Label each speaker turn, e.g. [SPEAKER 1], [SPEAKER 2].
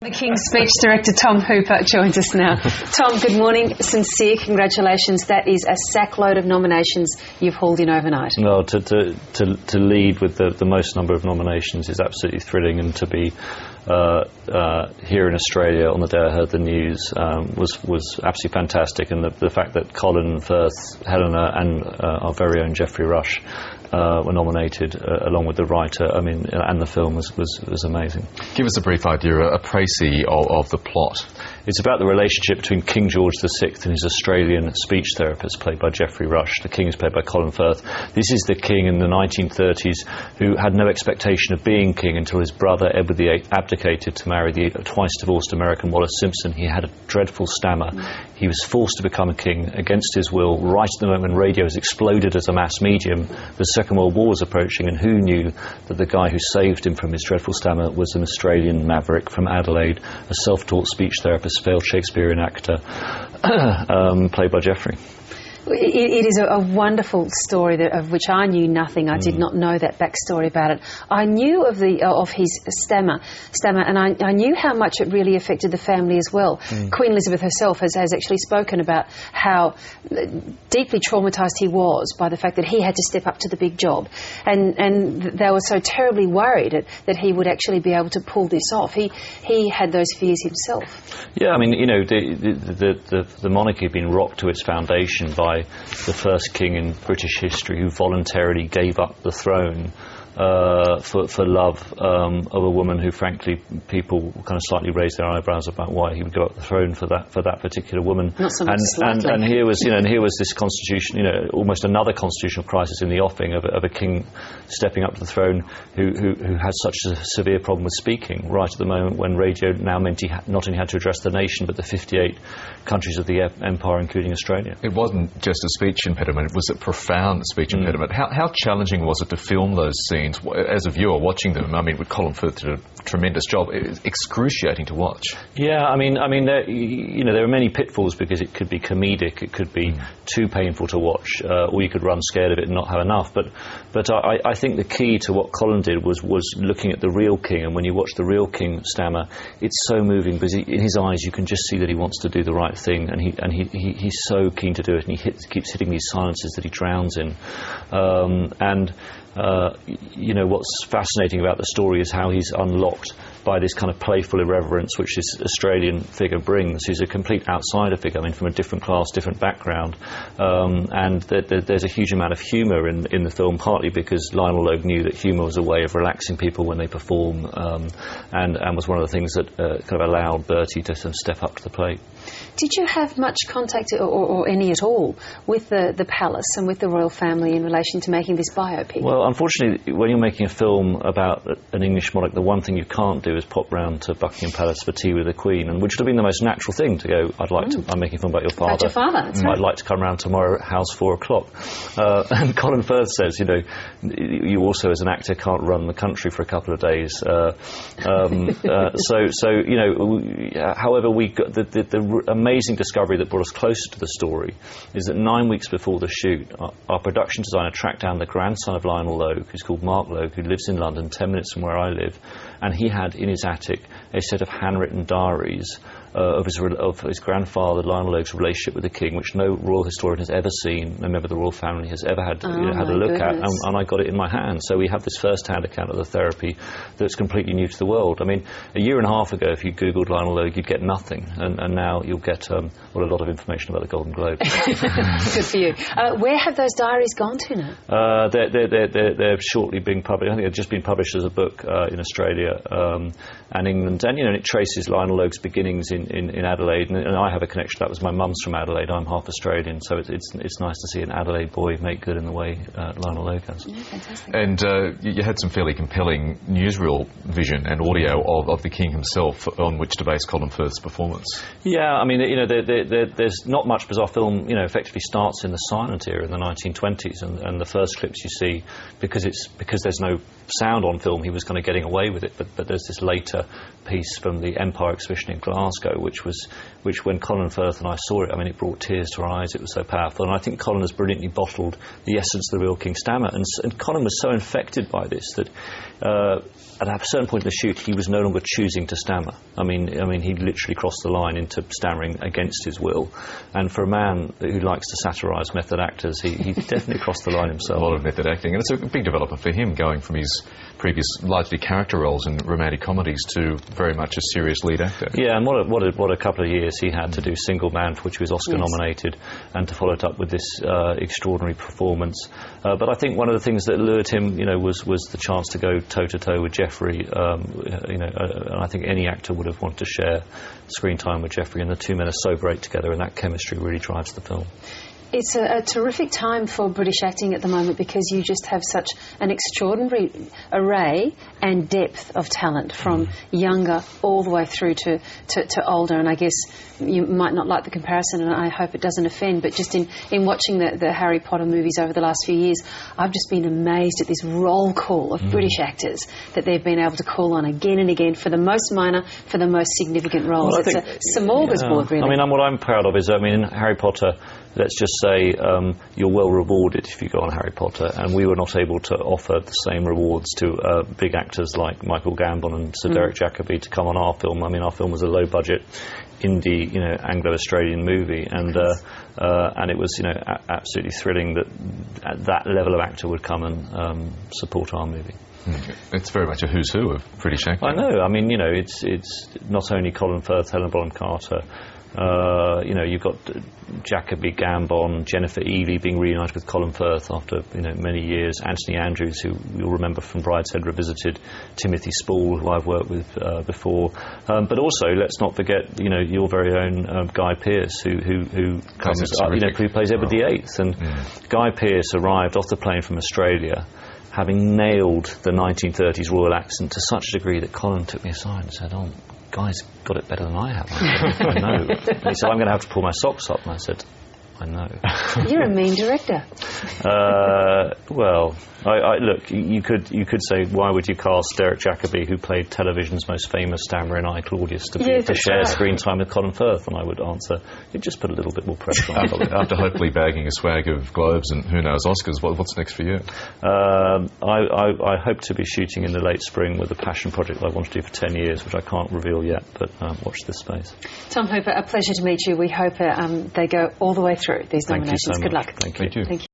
[SPEAKER 1] The King's Speech Director Tom Hooper joins us now. Tom, good morning. Sincere congratulations. That is a sackload of nominations you've hauled in overnight.
[SPEAKER 2] Well, to lead with the most number of nominations is absolutely thrilling, and to be here in Australia on the day I heard the news was absolutely fantastic. And the fact that Colin Firth, Helena and our very own Geoffrey Rush were nominated along with the writer, and the film was amazing.
[SPEAKER 3] Give us a brief idea, a précis of the plot.
[SPEAKER 2] It's about the relationship between King George VI and his Australian speech therapist, played by Geoffrey Rush. The King is played by Colin Firth. This is the King in the 1930s who had no expectation of being king until his brother Edward VIII abdicated to marry the twice-divorced American Wallis Simpson. He had a dreadful stammer. He was forced to become a king against his will, right at the moment when radio has exploded as a mass medium. The Second World War was approaching, and who knew that the guy who saved him from his dreadful stammer was an Australian maverick from Adelaide, a self-taught speech therapist, failed Shakespearean actor, played by Geoffrey.
[SPEAKER 1] It is a wonderful story of which I knew nothing. I did not know that backstory about it. I knew of his stammer, and I knew how much it really affected the family as well. Queen Elizabeth herself has actually spoken about how deeply traumatised he was by the fact that he had to step up to the big job, and they were so terribly worried that he would actually be able to pull this off. He had those fears himself.
[SPEAKER 2] Yeah, the monarchy had been rocked to its foundation by the first king in British history who voluntarily gave up the throne for love of a woman who, frankly, people kind of slightly raised their eyebrows about why he would go up the throne for that particular woman.
[SPEAKER 1] Not so much
[SPEAKER 2] and here was this constitution, almost another constitutional crisis in the offing of a king stepping up to the throne who had such a severe problem with speaking right at the moment when radio now meant he not only had to address the nation but the 58 countries of the empire, including Australia.
[SPEAKER 3] It wasn't just a speech impediment; it was a profound speech impediment. How challenging was it to film those scenes? As a viewer watching them, Colin Firth did a tremendous job. It was excruciating to watch. Yeah,
[SPEAKER 2] there are many pitfalls because it could be comedic, it could be too painful to watch, or you could run scared of it and not have enough. But I think the key to what Colin did was looking at the real king, and when you watch the real king stammer, it's so moving because in his eyes you can just see that he wants to do the right thing, and he's so keen to do it, and he keeps hitting these silences that he drowns in. What's fascinating about the story is how he's unlocked by this kind of playful irreverence which this Australian figure brings. He's a complete outsider figure, from a different class, different background, and there's a huge amount of humour in the film, partly because Lionel Logue knew that humour was a way of relaxing people when they perform, and was one of the things that kind of allowed Bertie to sort of step up to the plate.
[SPEAKER 1] Did you have much contact, or any at all, with the palace and with the royal family in relation to making this biopic?
[SPEAKER 2] Well, unfortunately, when you're making a film about an English monarch, the one thing you can't do is pop round to Buckingham Palace for tea with the Queen, and which would have been the most natural thing to go, I'm making a film about your father.
[SPEAKER 1] About your father, that's right.
[SPEAKER 2] I'd like to come round tomorrow at house 4 o'clock. And Colin Firth says, you also as an actor can't run the country for a couple of days. However, we got the amazing discovery that brought us closer to the story is that 9 weeks before the shoot, our production designer tracked down the grandson of Lionel Logue, who's called Mark Logue, who lives in London 10 minutes from where I live, and he had in his attic a set of handwritten diaries of his grandfather Lionel Logue's relationship with the King, which no royal historian has ever seen, no member of the royal family has ever had a look at, and I got it in my hand. So we have this first-hand account of the therapy that's completely new to the world. A year and a half ago, if you googled Lionel Logue, you'd get nothing, and now you'll get a lot of information about the Golden Globe.
[SPEAKER 1] Good for you. Where have those diaries gone to now?
[SPEAKER 2] They're shortly being published. I think they've just been published as a book in Australia and England, and it traces Lionel Logue's beginnings in Adelaide, and I have a connection. That was my mum's from Adelaide. I'm half Australian, so it's nice to see an Adelaide boy make good in the way Lionel Logue has.
[SPEAKER 1] Yeah, fantastic.
[SPEAKER 3] And you had some fairly compelling newsreel vision and audio of the King himself, on which to base Colin Firth's performance.
[SPEAKER 2] Yeah, there's not much because our film, effectively starts in the silent era in the 1920s, and the first clips you see, because there's no sound on film, he was kind of getting away with it. But there's this later piece from the Empire exhibition in Glasgow Echo, which when Colin Firth and I saw it, I mean, it brought tears to our eyes. It was so powerful, and I think Colin has brilliantly bottled the essence of the real King Stammer. And Colin was so infected by this that at a certain point in the shoot, he was no longer choosing to stammer. I mean, he literally crossed the line into stammering against his will. And for a man who likes to satirise method actors, he definitely crossed the line himself.
[SPEAKER 3] A lot of method acting, and it's a big development for him, going from his previous largely character roles in romantic comedies to very much a serious lead actor.
[SPEAKER 2] Yeah, and what a couple of years he had to do Single Man, for which he was Oscar nominated, and to follow it up with this extraordinary performance. But I think one of the things that lured him, was the chance to go toe to toe with Geoffrey. And I think any actor would have wanted to share screen time with Geoffrey, and the two men are so great together, and that chemistry really drives the film.
[SPEAKER 1] It's a terrific time for British acting at the moment, because you just have such an extraordinary array and depth of talent, from younger all the way through to older. And I guess you might not like the comparison, and I hope it doesn't offend, but just in watching the Harry Potter movies over the last few years, I've just been amazed at this roll call of British actors that they've been able to call on again and again for the most minor, for the most significant roles.
[SPEAKER 2] Well,
[SPEAKER 1] it's a smorgasbord, really.
[SPEAKER 2] I mean, what I'm proud of is, in Harry Potter, let's just say you're well rewarded if you go on Harry Potter, and we were not able to offer the same rewards to big actors like Michael Gambon and Sir Derek Jacobi to come on our film. I mean, our film was a low-budget indie, Anglo-Australian movie, and it was, absolutely thrilling that that level of actor would come and support our movie.
[SPEAKER 3] It's very much a who's who of British acting.
[SPEAKER 2] I know. I mean, it's not only Colin Firth, Helen Bonham Carter. You've got Jacobi, Gambon, Jennifer Ely being reunited with Colin Firth after many years. Anthony Andrews, who you'll remember from Brideshead Revisited. Timothy Spall, who I've worked with before. But also, let's not forget, your very own Guy Pearce, who comes, who plays Edward VIII. And Guy Pearce arrived off the plane from Australia, having nailed the 1930s royal accent to such a degree that Colin took me aside and said, "Oh, Guy's got it better than I have." I know. And he said, "I'm going to have to pull my socks up." And I said, "I know."
[SPEAKER 1] You're a mean director.
[SPEAKER 2] Well, look, you could say, why would you cast Derek Jacobi, who played television's most famous stammerer in I, Claudius, to share screen time with Colin Firth? And I would answer, it just put a little bit more pressure on Colin.
[SPEAKER 3] After hopefully bagging a swag of Globes and who knows Oscars, what's next for you?
[SPEAKER 2] I hope to be shooting in the late spring with a passion project I want to do for 10 years, which I can't reveal yet, but watch this space.
[SPEAKER 1] Tom Hooper, a pleasure to meet you. We hope they go all the way through these nominations.
[SPEAKER 2] Thank you so much.
[SPEAKER 1] Good luck.
[SPEAKER 2] Thank you.
[SPEAKER 3] Thank you.